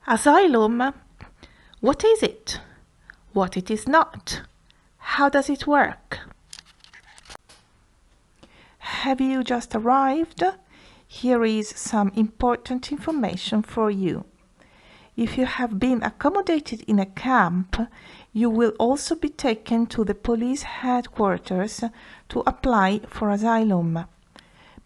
Asylum. What is it? What it is not? How does it work? Have you just arrived? Here is some important information for you. If you have been accommodated in a camp, you will also be taken to the police headquarters to apply for asylum.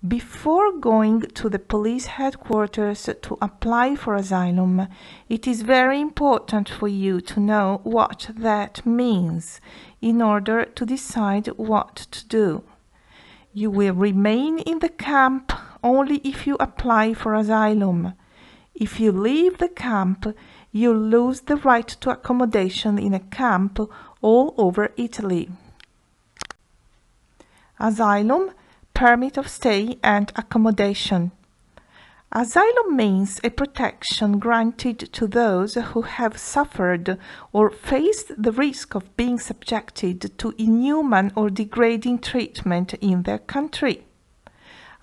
Before going to the police headquarters to apply for asylum, it is very important for you to know what that means in order to decide what to do. You will remain in the camp only if you apply for asylum. If you leave the camp, you lose the right to accommodation in a camp all over Italy. Asylum, permit of stay and accommodation. Asylum means a protection granted to those who have suffered or faced the risk of being subjected to inhuman or degrading treatment in their country.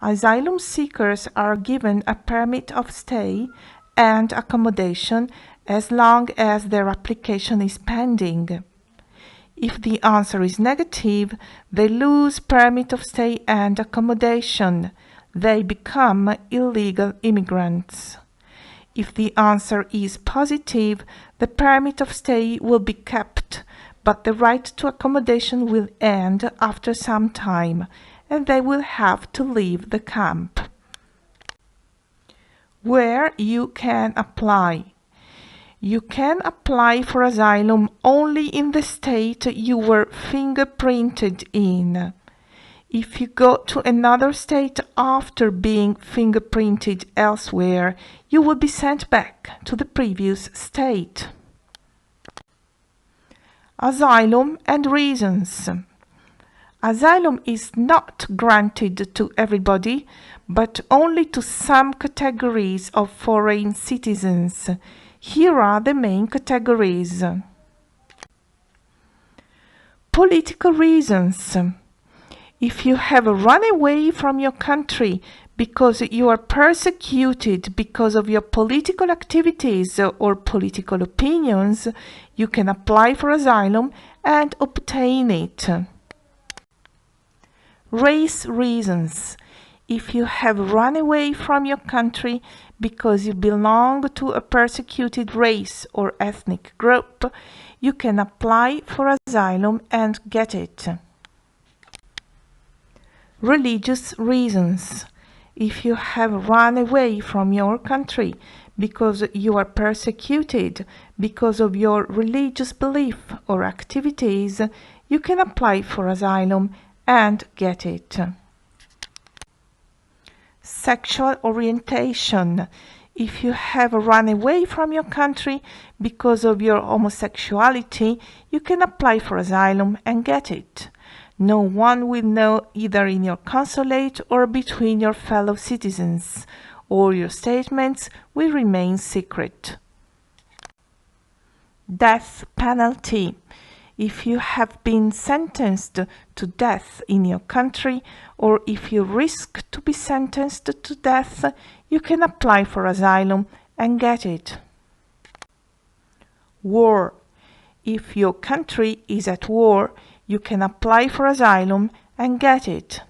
Asylum seekers are given a permit of stay and accommodation as long as their application is pending. If the answer is negative, they lose permit of stay and accommodation. They become illegal immigrants. If the answer is positive, the permit of stay will be kept, but the right to accommodation will end after some time, and they will have to leave the camp. Where you can apply. You can apply for asylum only in the state you were fingerprinted in. If you go to another state after being fingerprinted elsewhere, you will be sent back to the previous state. Asylum and reasons. Asylum is not granted to everybody, but only to some categories of foreign citizens. Here are the main categories. Political reasons. If you have run away from your country because you are persecuted because of your political activities or political opinions, you can apply for asylum and obtain it. Race reasons. If you have run away from your country because you belong to a persecuted race or ethnic group, you can apply for asylum and get it. Religious reasons. If you have run away from your country because you are persecuted because of your religious belief or activities, you can apply for asylum and get it. Sexual orientation. If you have run away from your country because of your homosexuality, you can apply for asylum and get it. No one will know either in your consulate or between your fellow citizens. All your statements will remain secret. Death penalty. If you have been sentenced to death in your country, or if you risk to be sentenced to death, you can apply for asylum and get it. War. If your country is at war, you can apply for asylum and get it.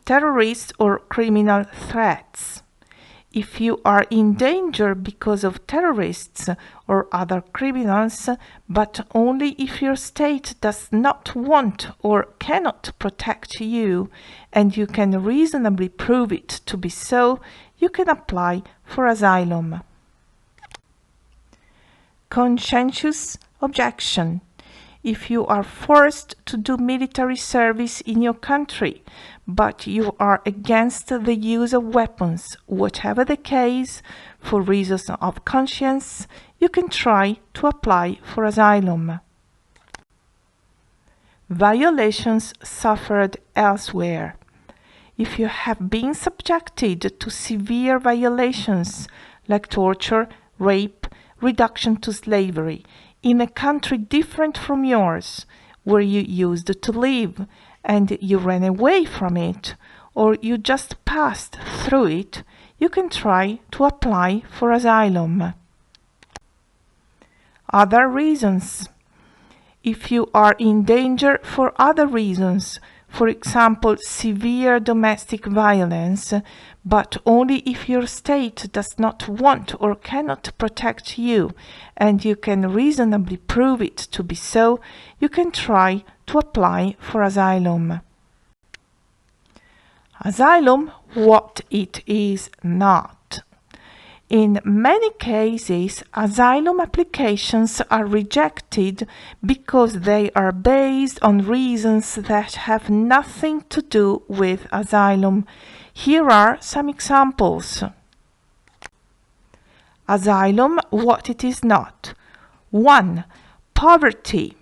Terrorist or criminal threats. If you are in danger because of terrorists or other criminals, but only if your state does not want or cannot protect you, and you can reasonably prove it to be so, you can apply for asylum. Conscientious objection. If you are forced to do military service in your country, but you are against the use of weapons, whatever the case, for reasons of conscience, you can try to apply for asylum. Violations suffered elsewhere. If you have been subjected to severe violations like torture, rape, reduction to slavery, in a country different from yours, where you used to live, and you ran away from it, or you just passed through it, you can try to apply for asylum. Other reasons. If you are in danger for other reasons, for example, severe domestic violence, but only if your state does not want or cannot protect you, and you can reasonably prove it to be so, you can try to apply for asylum. Asylum, what it is not. In many cases, asylum applications are rejected because they are based on reasons that have nothing to do with asylum. Here are some examples. Asylum, what it is not. 1. Poverty.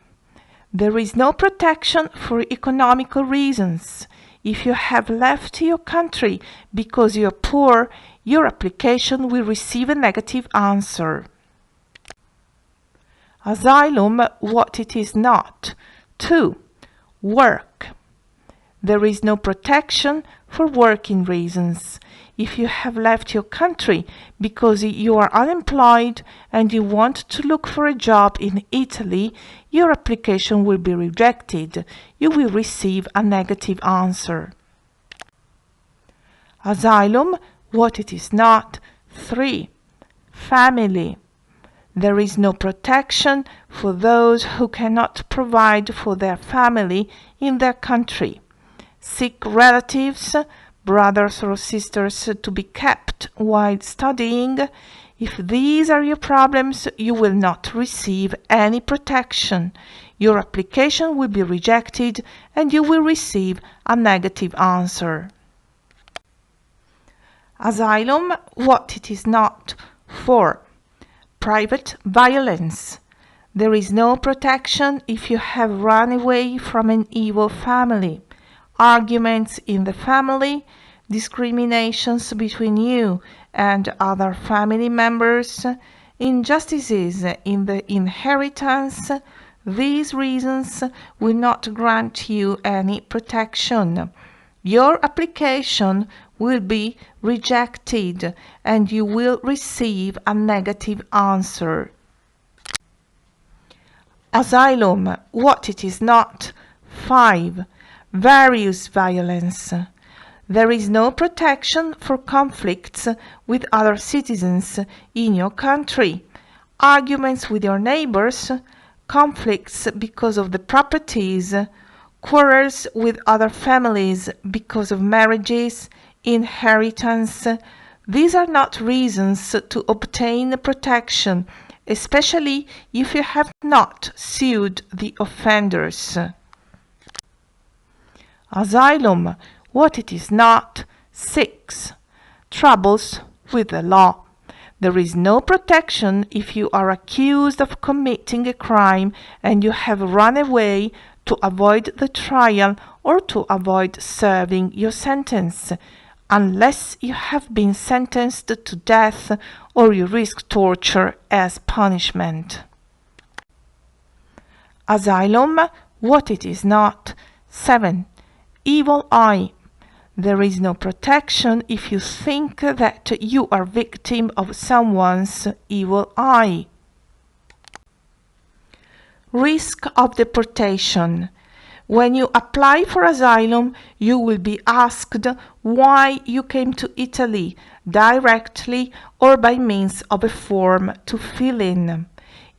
There is no protection for economical reasons. If you have left your country because you are poor, your application will receive a negative answer. Asylum, what it is not. 2. Work. There is no protection for working reasons. If you have left your country because you are unemployed and you want to look for a job in Italy, your application will be rejected. You will receive a negative answer. Asylum, what it is not. 3. Family. There is no protection for those who cannot provide for their family in their country. Sick relatives, brothers or sisters to be kept while studying. If these are your problems, you will not receive any protection. Your application will be rejected and you will receive a negative answer. Asylum, what it is not. 4. Private violence. There is no protection if you have run away from an evil family. Arguments in the family, discriminations between you and other family members, injustices in the inheritance. These reasons will not grant you any protection. Your application will be rejected and you will receive a negative answer. Asylum, what it is not. 5. Various violence. There is no protection for conflicts with other citizens in your country. Arguments with your neighbors, conflicts because of the properties, quarrels with other families because of marriages, inheritance. These are not reasons to obtain protection, especially if you have not sued the offenders. Asylum, what it is not. 6. Troubles with the law. There is no protection if you are accused of committing a crime and you have run away to avoid the trial or to avoid serving your sentence, unless you have been sentenced to death or you risk torture as punishment. Asylum, what it is not. 7. Evil eye. There is no protection if you think that you are victim of someone's evil eye. Risk of deportation. When you apply for asylum, you will be asked why you came to Italy, directly or by means of a form to fill in.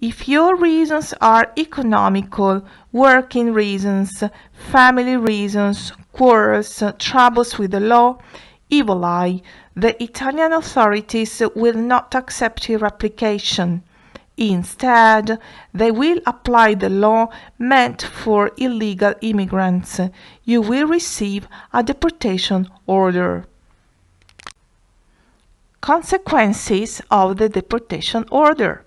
If your reasons are economical, working reasons, family reasons, quarrels, troubles with the law, evil eye, the Italian authorities will not accept your application. Instead, they will apply the law meant for illegal immigrants. You will receive a deportation order. Consequences of the deportation order.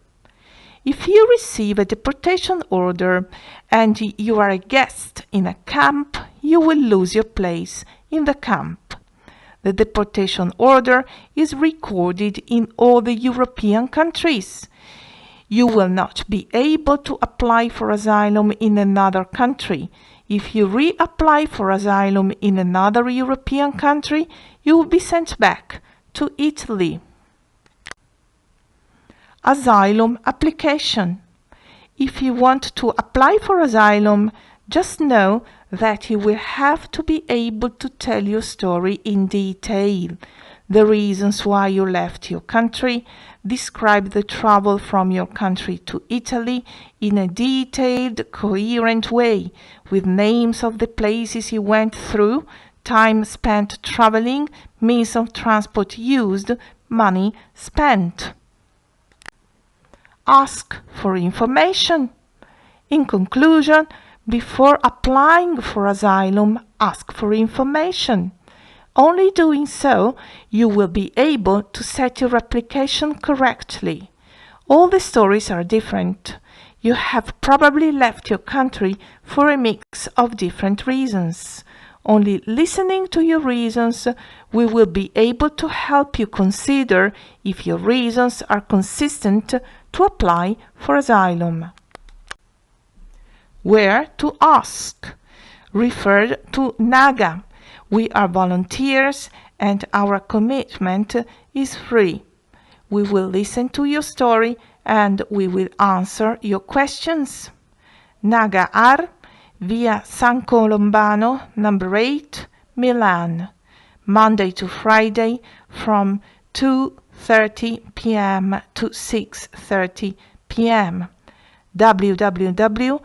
If you receive a deportation order and you are a guest in a camp, you will lose your place in the camp. The deportation order is recorded in all the European countries. You will not be able to apply for asylum in another country. If you reapply for asylum in another European country, you will be sent back to Italy. Asylum application. If you want to apply for asylum, just know that you will have to be able to tell your story in detail, the reasons why you left your country, describe the travel from your country to Italy in a detailed, coherent way, with names of the places you went through, time spent traveling, means of transport used, money spent. Ask for information. In conclusion, before applying for asylum, ask for information. Only doing so, you will be able to set your application correctly. All the stories are different. You have probably left your country for a mix of different reasons. Only listening to your reasons, we will be able to help you consider if your reasons are consistent to apply for asylum. Where to ask? Refer to Naga. We are volunteers and our commitment is free. We will listen to your story and we will answer your questions. Naga Ar, Via San Colombano, number 8, Milan, Monday to Friday from 2:30 p.m. to 6:30 p.m. www.naga.it,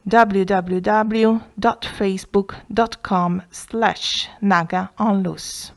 www.facebook.com/Naga Onlus.